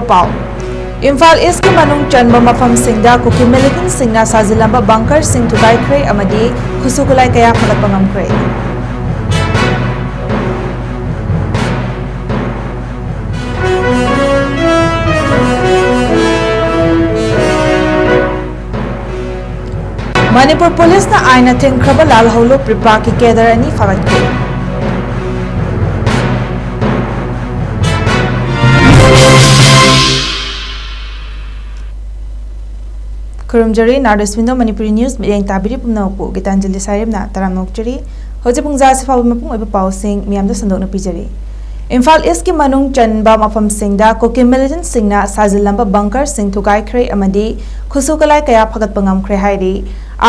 पाव Imphal East की मनुंग चंब मफम सिंगदा Kuki militant सिंगना साजिलंबा बंकर सिंग थुगाइख्रे अमदी खुसुकुलाई कया फगत्पा ngamख्रे मणिपुर पुलिस ना आईना थिंख्रबा लालहौलो प्रिपा की केदर अनि फगत्खे खुरुमजरी नार्डस्विंदो मणिपुरी न्यूज मियेंग ताबिरी पुमनापु गीतांजलि सारेमना तरामनोकचरी होजे पुंगजा सिफाबु मपुंग ओइबा पाउसिंग मियामदा संदोकना पिजरी इम्फाल ईस्ट की मनुंग चनबा मफम सिंगदा कुकी मिलिटेंट सिंगना साजिलंबा बंकर सिंग थुगाइख्रे अमदी खुसुकलाई कया फगत्पा ngamख्रे हाइरी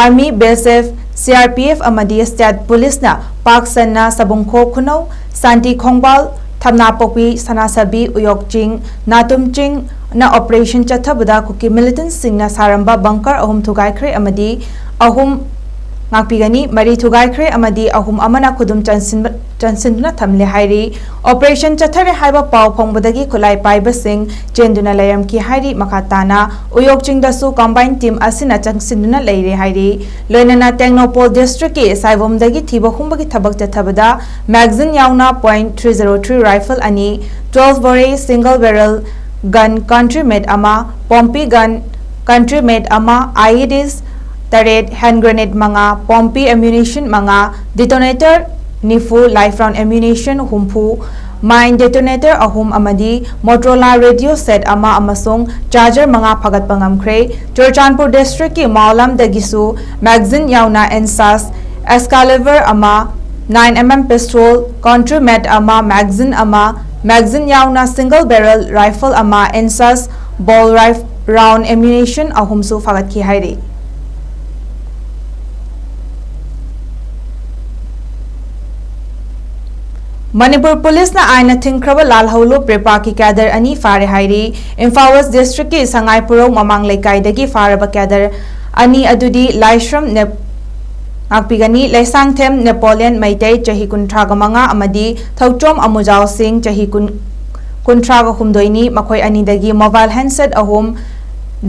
आर्मी बीएसएफ सीआरपीएफ अमदी स्टेट पुलिस ना पाकसन्ना सबुंखो खुनौ शांति खोंगबाल थमनापोपी सनासबी उयोकचिंग नातुमचिंग ना ऑपरेशन चथबदा कुकी मिलिटेंट सिंगना सारंबा बंकर अहुम थुगाइख्रे अमदी अहुम ngakpigani mari thugaikre amadi ahum amana khudum chansinna thamle hairi operation chathare haiba paw phongbadagi khulai paiba sing chenduna layam ki hairi makhatana uyokching dasu combined team asina chansinna leire hairi loinana Technopol district ki saibom dagi thiba humbagi thabak chathabada magazine yauna .303 rifle ani 12 bore single barrel gun country made ama pompi gun country made ama IEDs Taret hand grenade manga pompi ammunition manga detonator nifu live round ammunition humpu mine detonator ahum amadi Motorola radio set ama amasung charger manga phagat pangamkhre Churchanpur district ki Maulam dagisu magazine yauna ensas Excalibur ama 9mm pistol contramat ama magazine yauna single barrel rifle ama ensas ball rifle round ammunition ahum su phagat ki hairi Manipur police ना आईना थिंख्रबा लालहौलो प्रेपा की cadre अनि फारे हाइरी Imphal waste district की संगाईपुरो ममांग लेकाइदगी फारबा cadre अनि अदुदी लाइश्रम ने आकपिगनी लेसांगथेम Napoleon Meitei चही 35 अमदी थौचोम अमुजाव सिंह चही 35 मखोय अनिदगी मोबाइल हैंडसेट अहोम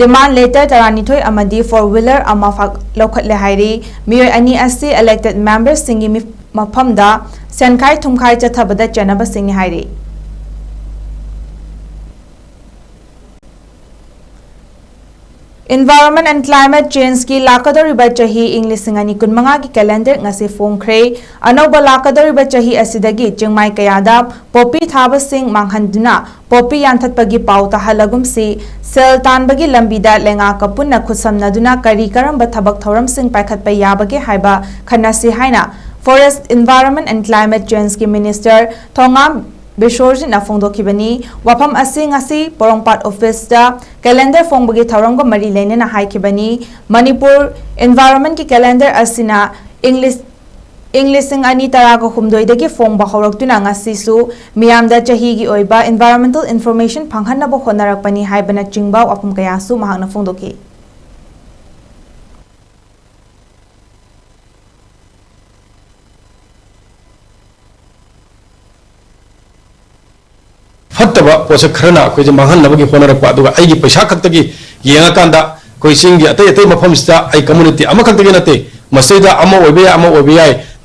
डिमांड लेटर तरानिथोय अमदी 4-wheeler अमा लौखटले हाइरी मियोय अनि असि इलेक्टेड मेंबर्स सिंगी मफमदा सेनखाई थुमखाई चथबदा चनबा सिंह हाइरी Environment and Climate Change की लाकदोरिबा चही इंग्लिश सिंगानी कुनमंगा की कैलेंडर ngasi फोंख्रे अनौबा लाकदोरिबा चही असिदगी चिंगमाई कयादा पोपी थाबा सिंग मांगहंदुना पोपी यानथतपगी पाउ ताहलगुमसी सेल तानबगी लंबीदा लेंगा कपुन्ना खुसमनदुना करी करंबा थबक थौरम सिंग पाइखतपा याबगे हाइबा खन्नासी हाइना Forest Environment and Climate Change की मिनिस्टर थोंगाम बिशोरजी ना फोंदोखिबनी वाफम असि ngasi पोरोंपाट ऑफिस दा कैलेंडर फोंबगी थौरंगो मरी लेनेना हाइखिबनी मणिपुर एनवायरनमेंट की कैलेंडर असिना इंग्लिशिंग अनि तरागो हुमदोइदगी फोंबा हौरक्तुना ngasisu मियामदा चहीगी ओइबा एनवायरनमेंटल इन्फॉर्मेशन फंगहनबो होनरकपनी हाइबना चिंगबा वाफम कयासु महांगना फोंदोखि फत्तबा पोसे खरना कोई जे मांगन नबगी होनरक अदुगा आइगी पैसा खक्तगी येंगाकांदा कोई सिंगी अतै अतै मफमस्ता आई कम्युनिटी अमा खक्तगी नते मसैदा अमा ओबे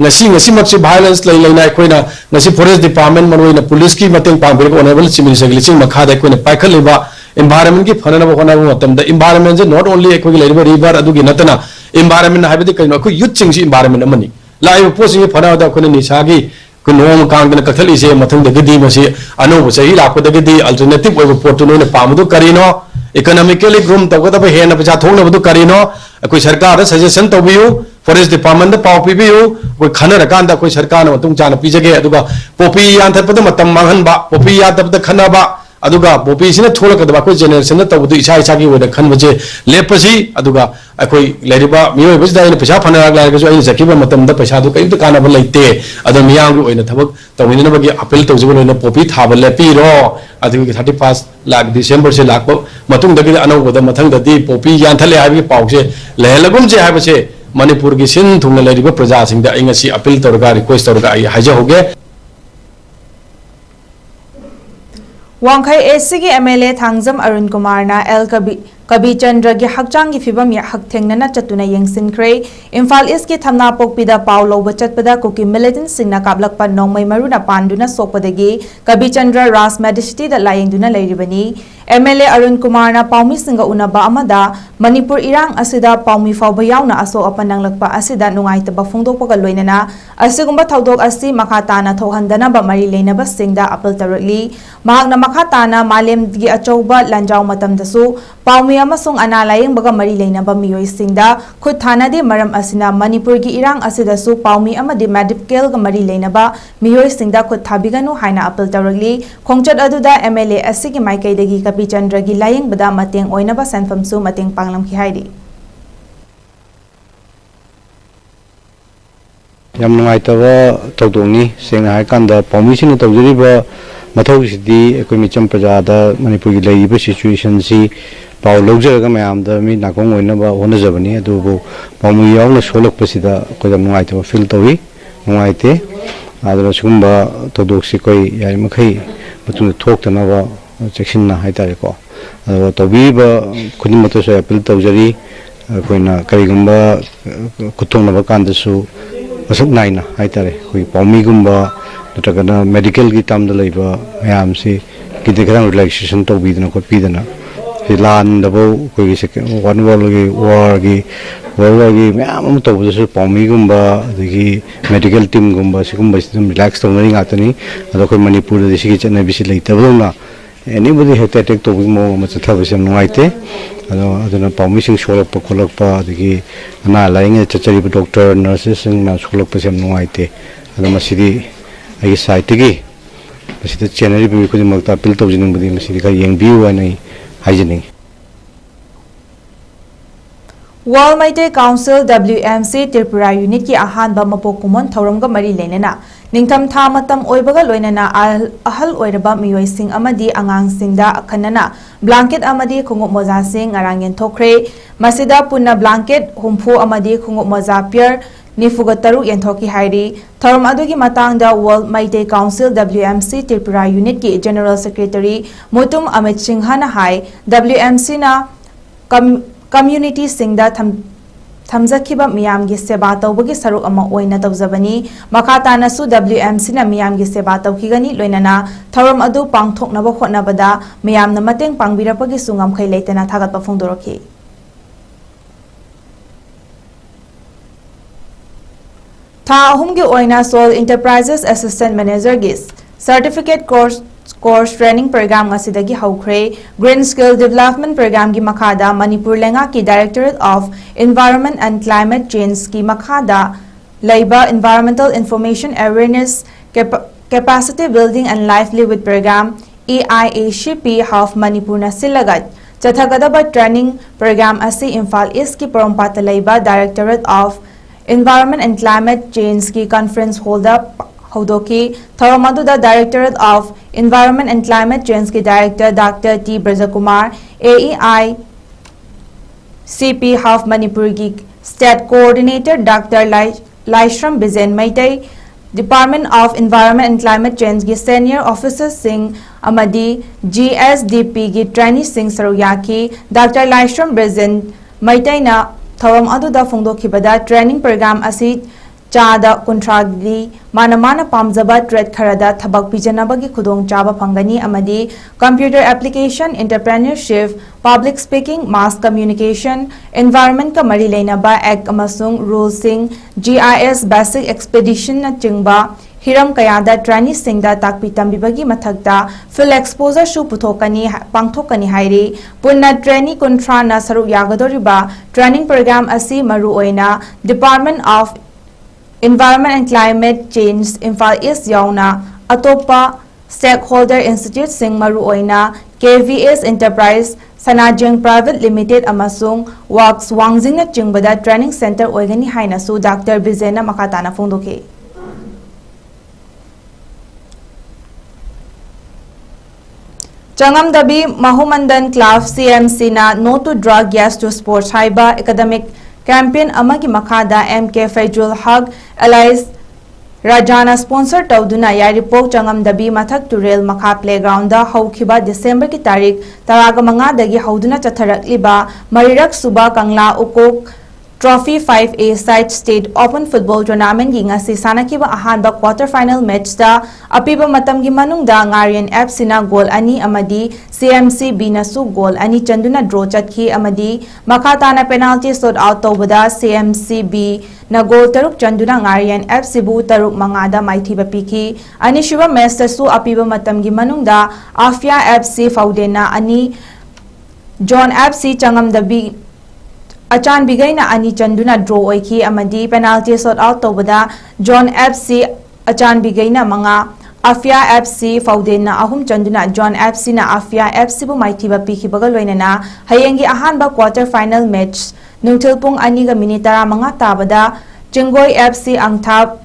ngasi maksi violence laina koina ngasi forest department manoi police ki mateng pangber ko honorable chief minister gi ching makha da koina paikha leba environment ki phana ba khona matam da environment je not only ekoi leba river adu gi natana environment habidi kaino ko youth ching si environment amani lai po sing phana da koina ni sagi ko nom kang da kathali se mathang da gidi masi anu bo sei la ko da gidi alternative oi port no ne pamudu karino economically groom tawda ba hena pacha thongna bu karino koi sarkar suggestion to biu forest department da paw pibiu koi khana rakanda koi sarkar na tung chana pijage aduga popi yan thapda matam manghan ba popi ya tabda khana ba aduga popi sina thola kadaba koi generation na tawdu isa gi wada khan baje lepasi aduga akoi leriba miyo bes da ina paisa phana la ga jo ai zakiba matam da paisa du kai kana ba leite adu miyang gi oina thabak tawina ba gi appeal tawjibu loina popi thaba lepi ro adu 31 lakh December se lakh matung da gi anau da mathang da di popi yan thale ha gi pau se lehelagum je ha ba se Manipur की सिन थुंग लेरिबा प्रजा सिंह दा इंगसी appeal तोरगा request तोरगा आई हाजा होगे ꯋꯥꯡꯈꯩ ꯒꯤ MLA Thangjam Arun ꯀꯨꯃꯥꯔꯅ 𝐭𝐫 ꯍꯛꯆꯥꯡꯒꯤ ꯐꯤꯕꯝ ꯍꯛꯊꯦꯡꯅꯅ ꯆꯠꯇꯨꯅ ꯌꯦꯡꯁꯤꯟꯈ꯭ꯔꯦ꯫ ꯏꯝꯐꯥꯜ ꯏꯁꯀꯤ ꯊꯝꯅꯥꯄꯣꯛꯄꯤꯗ ꯄꯥꯎ ꯂꯧꯕ ꯆꯠꯄꯗ ꯀꯨꯀꯤ ꯃꯤꯂꯤꯇꯦꯟꯠꯁꯤꯡꯅ ꯀꯥꯞꯂꯛꯄ ꯅꯣꯡꯃꯩ ꯃꯔꯨꯅ ꯄꯥꯟꯗꯨꯅ ꯁꯣꯛꯄꯗꯒꯤ ꯀꯕꯤꯆꯟꯗ꯭ꯔ ꯔꯥꯖ ꯃꯦꯗꯤꯁꯤꯇꯤꯗ ꯂꯥꯌꯦꯡꯗꯨꯅ ꯂꯩꯔꯤꯕꯅꯤ꯫ MLA ꯑꯔꯨꯟ ꯀꯨꯃꯥꯔꯅ ꯄꯥꯎꯃꯤꯁꯤꯡꯒ ꯎꯅꯕ ꯑꯃꯗ ꯃꯅꯤꯄꯨꯔ ꯏꯔꯥꯡ ꯑꯁꯤꯗ ꯄꯥꯎꯃꯤ ꯐꯥꯎꯕ ꯌꯥꯎꯅ ꯑꯁꯣꯛ ꯑꯄꯟ ꯅꯪꯂꯛꯄ ꯑꯁꯤꯗ ꯅꯨꯡꯉꯥꯏꯇꯕ ꯐꯣꯡꯗꯣꯛꯄꯒ ꯂꯣꯏꯅꯅ ꯑꯁꯤꯒꯨꯝꯕ ꯊꯧꯗꯣꯛ ꯑꯁꯤ ꯃꯈꯥ ꯇꯥꯅ ꯊꯣꯛꯍꯟꯗꯅꯕ ꯃꯔꯤ ꯂꯩꯅꯕꯁꯤꯡꯗ ꯑꯄꯤꯜ ꯇꯧꯔꯛꯂꯤ꯫ ꯃꯍꯥꯛꯅ ꯃꯈꯥ ꯇꯥꯅ ꯃꯥꯂꯦꯝꯒꯤ ꯑꯆꯧꯕ ꯂꯥꯟꯖꯥꯎ ꯃꯇꯝꯗꯁꯨ ꯄꯥꯎꯃꯤ ꯑꯃꯁꯨꯡ ꯑꯅꯥ ꯂꯥꯌꯦꯡꯕꯒ ꯃꯔꯤ ꯂꯩꯅꯕ ꯃꯤꯑꯣꯏꯁꯤꯡꯗ ꯈꯨꯠ ꯊꯥꯅꯗꯦ, ꯃꯔꯝ ꯑꯁꯤꯅ ꯃꯅꯤꯄꯨꯔꯒꯤ ꯏꯔꯥꯡ ꯑꯁꯤꯗꯁꯨ ꯄꯥꯎꯃꯤ ꯑꯃꯗꯤ ꯃꯦꯗꯤꯀꯦꯜꯒ ꯃꯔꯤ ꯂꯩꯅꯕ ꯃꯤꯑꯣꯏꯁꯤꯡꯗ ꯈꯨꯠ ꯊꯥꯕꯤꯒꯅꯨ ꯍꯥꯏꯅ ꯑꯄꯤꯜ ꯇꯧꯔꯛꯂꯤ꯫ ꯈꯣꯡꯆꯠ ꯑꯗꯨꯗ MLA ꯑꯁꯤꯒꯤ ꯃꯥꯏꯀꯩꯗꯒꯤ ꯀꯕꯤꯆꯟꯗ꯭ꯔꯒꯤ ꯂꯥꯌꯦꯡꯕꯗ ꯃꯇꯦꯡ ꯑꯣꯏꯅꯕ ꯁꯦꯟꯐꯝꯁꯨ ꯃꯇꯦꯡ ꯄꯥꯡꯂꯝꯈꯤ ꯍꯥꯏꯔꯤ꯫ ꯌꯥꯝ ꯅꯨꯡꯉꯥꯏꯇꯕ ꯊꯧꯗꯣꯛꯅꯤ꯫ ꯁꯦꯡꯅ ꯍꯥꯏꯔꯀꯥꯟꯗ ꯄꯥꯎꯃꯤꯁꯤꯡꯅ ꯇꯧꯖꯔꯤꯕ ꯃꯊꯧꯁꯤꯗꯤ ꯑꯩꯈꯣꯏ ꯃꯤꯆꯝ ꯄ꯭ꯔꯖꯥꯗ ꯃꯅꯤꯄꯨꯔꯒꯤ ꯂꯩꯔꯤꯕ ꯁꯤꯆꯨꯋꯦꯁꯟꯁꯤ ꯄꯥꯎ ꯂꯧꯖꯔꯒ ꯃꯌꯥꯝꯗ ꯃꯤ ꯅꯥꯀꯣꯡ ꯑꯣꯏꯅꯕ ꯍꯣꯠꯅꯖꯕꯅꯤ꯫ ꯑꯗꯨꯕꯨ ꯄꯥꯎꯃꯤ ꯌꯥꯎꯅ ꯁꯣꯛꯂꯛꯄꯁꯤꯗ ꯑꯩꯈꯣꯏ ꯌꯥꯝ ꯅꯨꯡꯉꯥꯏꯇꯕ ꯐꯤꯜ ꯇꯧꯏ, ꯅꯨꯡꯉꯥꯏꯇꯦ꯫ ꯑꯗꯨꯅ ꯁꯤꯒꯨꯝꯕ ꯊꯧꯗꯣꯛꯁꯤ ꯑꯩꯈꯣꯏ ꯌꯥꯔꯤꯃꯈꯩ ꯃꯇꯨꯡꯗ ꯊꯣꯛꯇꯅꯕ ꯆꯦꯛꯁꯤꯟꯅ ꯍꯥꯏꯇꯥꯔꯦꯀꯣ, ꯑꯗꯨꯒ ꯇꯧꯕꯤꯔꯤꯕ ꯈꯨꯗꯤꯡꯃꯛꯇꯁꯨ ꯑꯄꯤꯜ ꯇꯧꯖꯔꯤ꯫ ꯑꯩꯈꯣꯏꯅ ꯀꯔꯤꯒꯨꯝꯕ ꯈꯨꯠꯊꯣꯛꯅꯕ ꯀꯥꯟꯗꯁꯨ ꯃꯁꯛ ꯅꯥꯏꯅ ꯍꯥꯏꯇꯥꯔꯦ ꯑꯩꯈꯣꯏ ꯄꯥꯎꯃꯤꯒꯨꯝꯕ ꯅꯠꯇ꯭ꯔꯒꯅ ꯃꯦꯗꯤꯀꯦꯜꯒꯤ ꯇꯥꯝꯗ ꯂꯩꯕ ꯃꯌꯥꯝꯁꯤ ꯒꯤꯗꯤ ꯈꯤꯇꯪ ꯔꯤꯂꯦꯛꯁꯦꯁꯟ ꯇꯧꯕꯤꯗꯅ ꯈꯣꯠꯄꯤꯗꯅ ꯂꯥꯟꯗꯐꯧ ꯑꯩꯈꯣꯏꯒꯤ ꯋꯥꯔꯜ ꯋꯥꯔꯒꯤ ꯃꯌꯥꯝ ꯑꯃ ꯇꯧꯕꯗꯁꯨ ꯄꯥꯎꯃꯤꯒꯨꯝꯕ ꯑꯗꯒꯤ ꯃꯦꯗꯤꯀꯦꯜ ꯇꯤꯝꯒꯨꯝꯕ ꯁꯤꯒꯨꯝꯕꯁꯤ ꯑꯗꯨꯝ ꯔꯤꯂꯦꯛꯁ ꯇꯧꯅꯔꯤ ꯉꯥꯛꯇꯅꯤ꯫ ꯑꯗꯣ ꯑꯩꯈꯣꯏ ꯃꯅꯤꯄꯨꯔꯗꯗꯤ ꯁꯤꯒꯤ ꯆꯠꯅꯕꯤꯁꯤ ꯂꯩꯇꯕꯗꯧꯅ ꯑꯦꯅꯤꯕꯗꯤ ꯍꯦꯛꯇ ꯑꯦꯇꯦꯛ ꯇꯧꯕꯒꯤ ꯃꯑꯣꯡ ꯑꯃ ꯆꯠꯊꯕꯁꯤ ꯌꯥꯝ ꯅꯨꯡꯉꯥꯏꯇꯦ꯫ ꯑꯗꯨꯅ ꯄꯥꯎꯃꯤꯁꯤꯡ ꯁꯣꯛꯂꯛꯄ ꯈꯣꯠꯂꯛꯄ ꯑꯗꯒꯤ ꯑꯅꯥ ꯂꯥꯏꯌꯦꯡꯗ ꯆꯠꯆꯔꯤꯕ ꯗꯣꯛꯇꯔ ꯅꯔꯁꯦꯁꯁꯤꯡꯅ ꯁꯣꯛꯂꯛꯄꯁꯤ ꯌꯥꯝ ꯅꯨꯡꯉꯥꯏꯇꯦ꯫ ꯑꯗꯣ ꯃꯁꯤꯗꯤ ꯑꯩꯒꯤ ꯁꯥꯏꯠꯇꯒꯤ ꯃꯁꯤꯗ ꯆꯦꯟꯅꯔꯤꯕ ꯃꯤ ꯈꯨꯗꯤꯡꯃꯛꯇ ꯑꯄꯤꯜ ꯇꯧꯖꯅꯤꯡꯕꯗꯤ ꯃꯁꯤꯗꯤ ꯈꯔ ꯌꯦꯡꯕꯤꯌꯨ ꯍꯥꯏꯅ ꯑꯩ ꯍꯥꯏꯖꯅꯤꯡꯉꯤ꯫ World Maitai Council WMC Tripura Unit ki ahanba mapok kumon thauramga mari leinana ningtham tha matam oibaga loinana ahal oiraba miyoising amadi angangsingda akhanana blanket amadi khungup moza sing ngarang yenthokre masida punna blanket humfu amadi khungup moza pier nifuga taru yenthoki hairi thorum adugi matangda World Maitai Council WMC Tripura Unit ki General Secretary Mutum Amit Singhana hai WMC na community singda thamjakhiba miyamgi seba tawbagi saruk ama oina tawjabani makha tanasu WMC na miyamgi seba tawkhigani loinana thorum adu pangthoknaba khotnabada miyamna mateng pangbirapagi sungam khai leitana thagatpa phongdorokhi tha ahumgi oina Soul Enterprises Assistant Manager gis certificate course training program asidagi haukhre Green Skill Development Program gi makhada Manipur lenga ki Directorate of Environment and Climate Change ki makhada laiba Environmental Information Awareness Capacity Building and Livelihood Program EIACP half Manipur na silagat chathagadaba training program asi Imphal East ki Porompata laiba Directorate of Environment and Climate Change ki conference holder Hodoki Thoramaduda Directorate of Environment and Climate Change ki Director Dr. T. Brajakumar AEICP half Manipur ki State Coordinator Dr. Laishram Bizen Maitai Department of Environment and Climate Change ki Senior Officer Singh Amadi GSDP ki Trainee Singh Saruyaki Dr. Laishram Bizen Maitai na Thoram aduda phongdokhibada training program asi Chada Kuntragdi Mana Pamzaba Trade Kharada Thabak Pijanabagi Khudong Chaba Phangani Amadi Computer Application Entrepreneurship Public Speaking Mass Communication Environment Ka Mari Leinaba Act Amasung Rules Sing GIS Basic Expedition na Chingba Hiram Kayada Training Singda Takpi Tambibagi Mathakta Full Exposure Shu Puthokani Pangthokani Hairi Punna Trainee Kuntra na Saruk Yagadoriba Training Program Asi Maru Oina Department of Environment and Climate Change Imphal East Yauna Atopa Stakeholder Institute Sing Maru Oina KVS Enterprise Sanajeng Private Limited Amasung Works Wangjing na Chingbada Training Center Oigani Haina Su Dr. Bizena Makatana Phongdoke Changam Dabi Mahumandan Club CMC na No to Drug Yes to Sports Haiba Academic Campaign amagi makhada MK Federal Hug Allies Rajana sponsor tawduna Yairipok Changamdabi Mathak Turel Makha Playground da haukiba December ki tarik taraga manga dagi hauduna chatharakliba Marirak Suba Kangla Ukok Trophy 5A Side State Open Football Tournament gi ngasi sanakiba ahanba quarter final match da apiba matamgi manungda Ngarian FC na goal ani amadi CMC Binasu goal ani chanduna draw chatkhi amadi makhatana penalty shot out tawbada CMC B na goal taruk chanduna Ngarian FC bu taruk mangada maithiba pikhi ani shuba match su apiba matamgi manungda Afia FC Faudena ani John FC Changamdabi 𝐶𝐢𝐯𝐬 ani chanduna draw oiki amadi penalty shot out tawbada John FC 𝐶𝐢𝐯𝐬 manga Afia FC Faudena ahum chanduna John FC na Afia FC bu maithiba pikhibaga loinana hayengi ahanba quarter final match nungthil pung ani ga minute 15 tabada Chingoi FC Angthap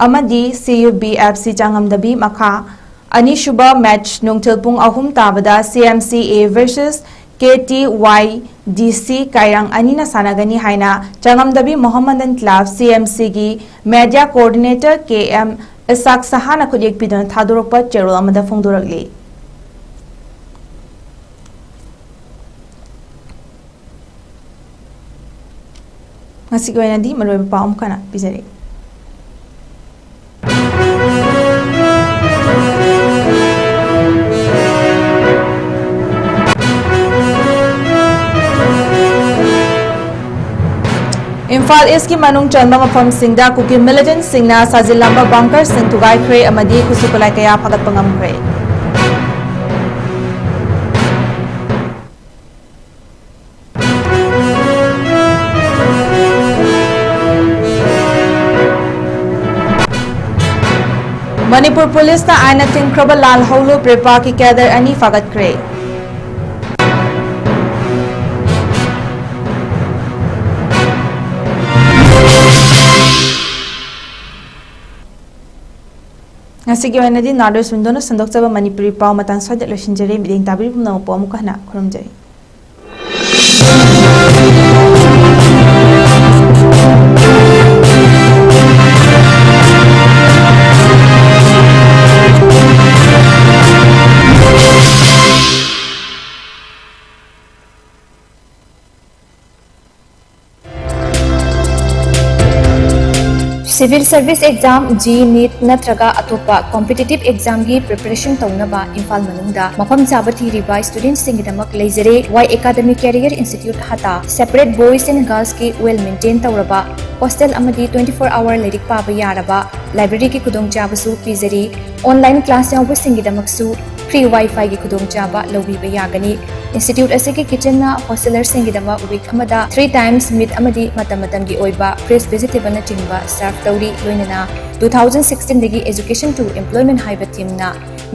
amadi CUB FC Changamdabi makha ani shuba match nungthil pung ahum tabada CMCA versus KTYDC Kairang Anina Sanagani Haina Changamdabi Mohammedan Club CMC gi Media Coordinator KM Isak Sahana Kujek Pidon Thadurokpa Cherol Amada Fongduragli Ngasi ko di maroy paum kana pisari Imphal East ki manung chanba mafam singda kuki militant singna sajilamba bunker sing thugaikre amadi kusukulai kaya phagat pangamkre Manipur police na aina tingkraba lal holo prepa ki cadre ani phagat kre Ngasi ki waina di Nardus window na sandok chaba Manipuri pau matan soida losinjare miding tabiri pumna po amuka hana khurumjai Civil Service Exam G NEET natraga atopa competitive exam gi preparation taunaba Imphal manungda mafam chaba thiriba students singidamak leizare Y Academic Career Institute hata separate boys and girls ki well maintain tauraba hostel amadi 24-hour lerik paba yaraba library ki kudong chabasu pizari online class yaw singidamak su free wifi gi kudong chaba lobiba yagani institute asiki kitchen na hosteler singidama week amada 3 times meat amadi matamatam gi oiba fresh vegetable na chingba serve tawri loinana 2016 digi education to employment haiba team na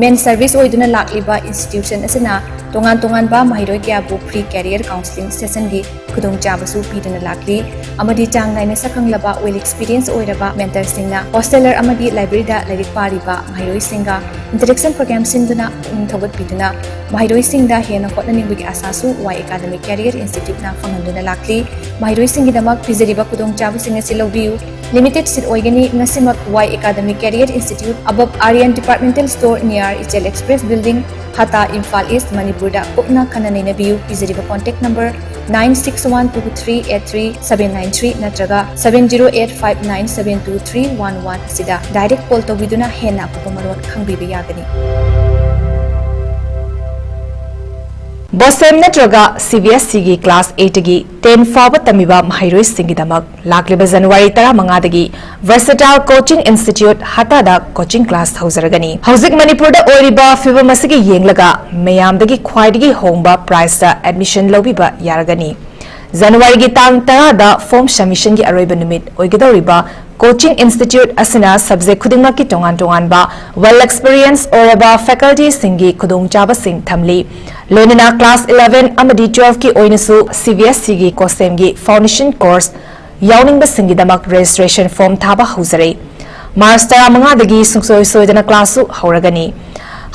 main service oiduna lakliba institution asina tongan tongan ba mahiroi kya bu free career counseling session gi kudong chabasu piduna lakli amadi chang naina sakanglaba well experience oiraba mentor singna hosteler amadi library da lerik pariba mahiroi singa interaction program sinduna thogot piduna mahiroi singda hena hotnani bigi asasu Y Academic Career Institute na fanganduna lakli mahiroi singi damak pizariba kudong chabu singa silobiu limited seat oigani ngasimak Y Academic Career Institute above Aryan Departmental Store near Ichel Express Building Hata Imphal East Manipur da kupna kananai na biu pizariba contact number 9612383793 natraga 7085972311 sida direct call to biduna hena kupamarot khangbiba yagani Bosem natraga CBSE gi class 8 gi 10 faba tamiba mahiroi singidamak lakliba January 15 dagi versatile coaching institute hata da coaching class haujaragani hauzik Manipur da oriba fibam asigi yenglaga mayam dagi khwaidigi hongba price da admission lobiba yaragani January gi tang 10 da form submission gi aroiba numit oigidoriba coaching institute asina subject khudingma ki tongan tongan ba well experienced oraba faculty singi khudong chaba sing thamli loinana class 11 amadi 12 ki oinasu CBSE gi kosem gi foundation course yawning ba singi damak registration form thaba huzare March 15 dagi sungsoi soidana class su hauragani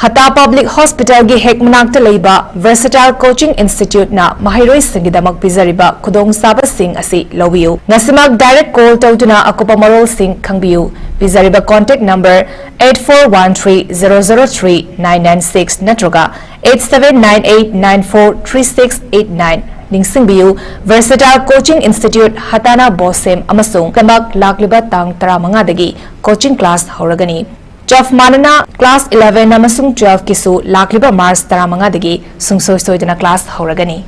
Hata Public Hospital gi hek manakta leiba Versatile Coaching Institute na mahairoi singidamak pizariba khudong saba sing asi lobiu. Ngasimak direct call tautuna akupa marol sing khangbiu. Pizariba contact number 8413003996 natroga 8798943689. Ningsingbiu Versatile Coaching Institute Hatana Bosem amasung kamak lakliba tang 15 coaching class horagani. Jeff Manana class 11 amasung 12 kisu lakliba Mars 15 sungsoi soidana class horagani.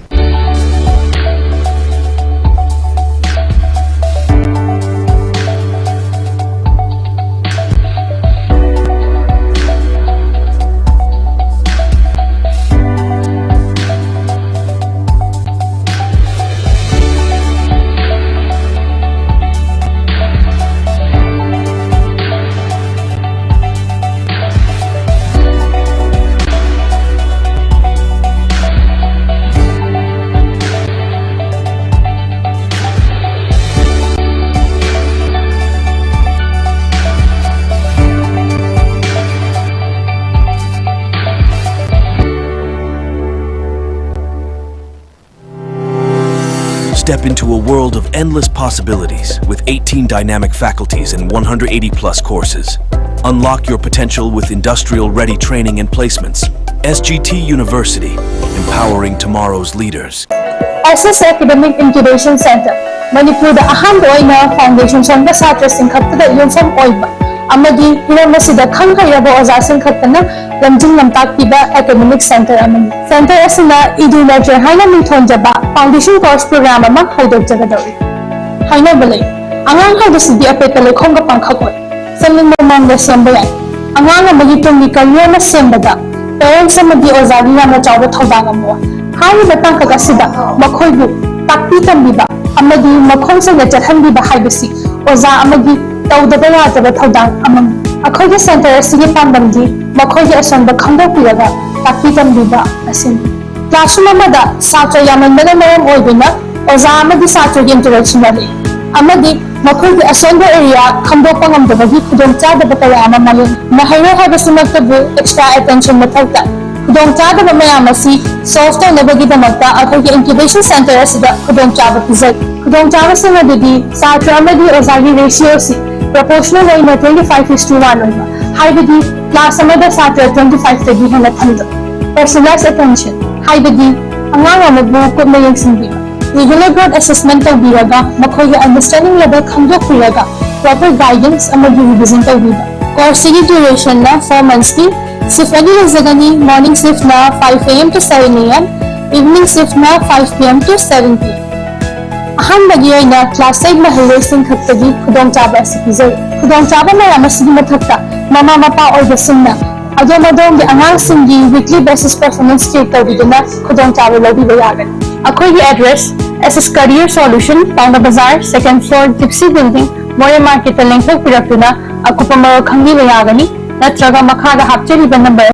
Step into a world of endless possibilities with 18 dynamic faculties and 180+ courses. Unlock your potential with industrial-ready training and placements. SGT University, empowering tomorrow's leaders. SS Academic Incubation Center, Manipur da ahamba oina foundation sonda satra sing khatta yumfam oiba amagi hiramasi khangkhairaba oza sing khattana lamjing lamtak piba academic center amani center asina edu lecture haina mithonjaba foundation course program ama hodok jagadori haina bale angang ha dasidi apeka lekhonga pankhakoi samin mamam da sembaya angang amagi tongi career na sembada parents amagi ozagi na chawba thodanga mo haina batang kagasida makhoibu takpi tambiba amagi makhonsa na chathanbiba haibasi oza amagi tawdaba yadaba thodang amang akhoge center asigi pandamdi makhoge asonda khangdokiraga takpi tambiba asin classroom amada satra yamanbana maram oibina oza amadi satra gi interaction ali amadi makhoge asonda area khangdokpa ngamdabagi khudong chadaba kaya amamali mahairo habasimaktabu extra attention mathauta khudong chadaba mayam asi solve tawnabagi damakta akhoge incubation center asida khudong chaba pizai khudong chaba sanadidi satra amadi ozagi ratio si proportional oina 25:1 oiba haibadi class amada satra 25 tagi hena thamda personalized attention haibadi angang amabu kutna yengsinbi regular growth assessment tawbiraga makhoge understanding level khangdokpiraga proper guidance amadi revision tawbiba course gi duration na 4 months ki shift ani jagani morning shift na 5 am to 7 am evening shift na 5 pm to 7 pm ahanbagi oina class 8 mahalesing khattagi khudong chaba asipizai khudong chaba mayam asigi mathakta mama mapa oibasingna adom gi angang singi weekly basis performance check tawbiduna khudong chaba lobiba yagani akhoigi address SS Career Solution Pauna Bazaar 2nd floor Gypsy Building Moya Market lengthok pirakuna akupamaro khangbi yagani natraga makhaga hapcheriba number